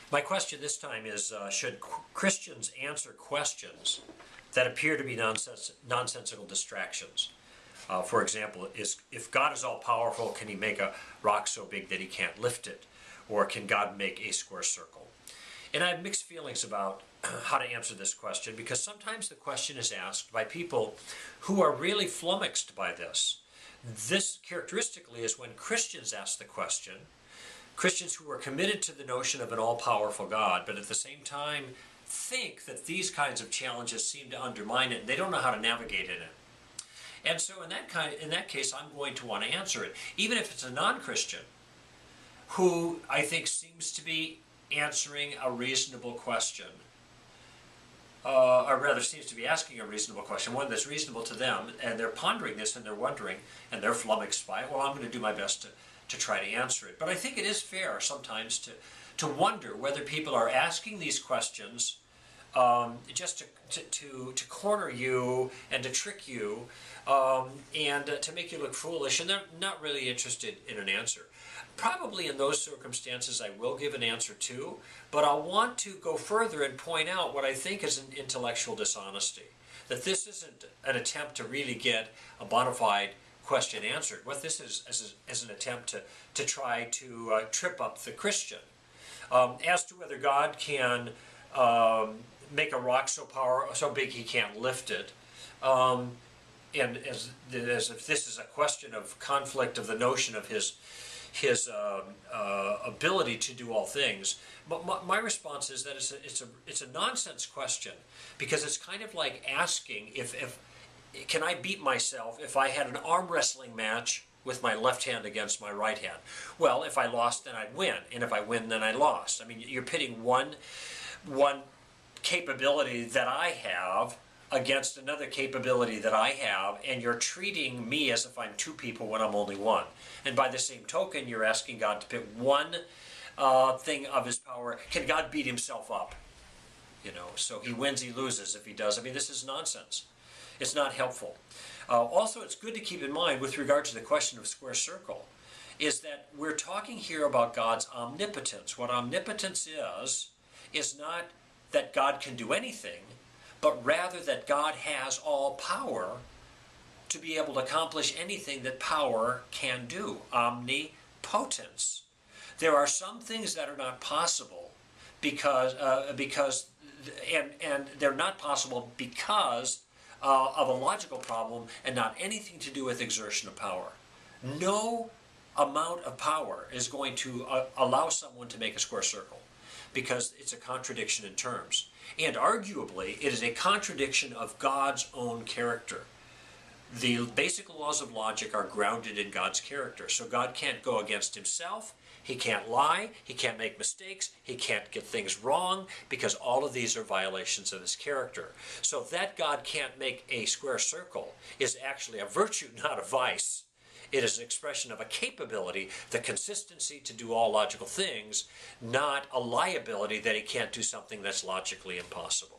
My question this time is, should Christians answer questions that appear to be nonsensical distractions? For example, if God is all-powerful, can he make a rock so big that he can't lift it? Or can God make a square circle? And I have mixed feelings about how to answer this question, because sometimes the question is asked by people who are really flummoxed by this. This characteristically is when Christians ask the question, Christians who are committed to the notion of an all-powerful God, but at the same time think that these kinds of challenges seem to undermine it, and they don't know how to navigate in it. And so in that case, I'm going to want to answer it, even if it's a non-Christian who I think seems to be answering a reasonable question, or rather seems to be asking a reasonable question, one that's reasonable to them, and they're pondering this and they're wondering, and they're flummoxed by it. Well, I'm going to do my best to try to answer it. But I think it is fair sometimes to wonder whether people are asking these questions just to corner you and to trick you and to make you look foolish, and they're not really interested in an answer. Probably in those circumstances I will give an answer too, but I'll want to go further and point out what I think is an intellectual dishonesty. That this isn't an attempt to really get a bona fide question answered. What this is an attempt to try to trip up the Christian. As to whether God can make a rock so big he can't lift it, and as if this is a question of conflict of the notion of his ability to do all things. But my response is that it's a nonsense question, because it's kind of like asking if can I beat myself if I had an arm wrestling match with my left hand against my right hand? Well, if I lost, then I'd win, and if I win, then I lost. I mean, you're pitting one capability that I have against another capability that I have, and you're treating me as if I'm two people when I'm only one. And by the same token, you're asking God to pick one thing of his power. Can God beat himself up? You know, so he wins, he loses if he does. I mean, this is nonsense. It's not helpful. Also, it's good to keep in mind with regard to the question of square circle, is that we're talking here about God's omnipotence. What omnipotence is not that God can do anything, but rather that God has all power to be able to accomplish anything that power can do. Omnipotence. There are some things that are not possible because they're not possible because of a logical problem and not anything to do with exertion of power. No amount of power is going to allow someone to make a square circle, because it's a contradiction in terms. And arguably, it is a contradiction of God's own character. The basic laws of logic are grounded in God's character. So God can't go against himself. He can't lie. He can't make mistakes. He can't get things wrong, because all of these are violations of his character. So that God can't make a square circle is actually a virtue, not a vice. It is an expression of a capability, the consistency to do all logical things, not a liability that he can't do something that's logically impossible.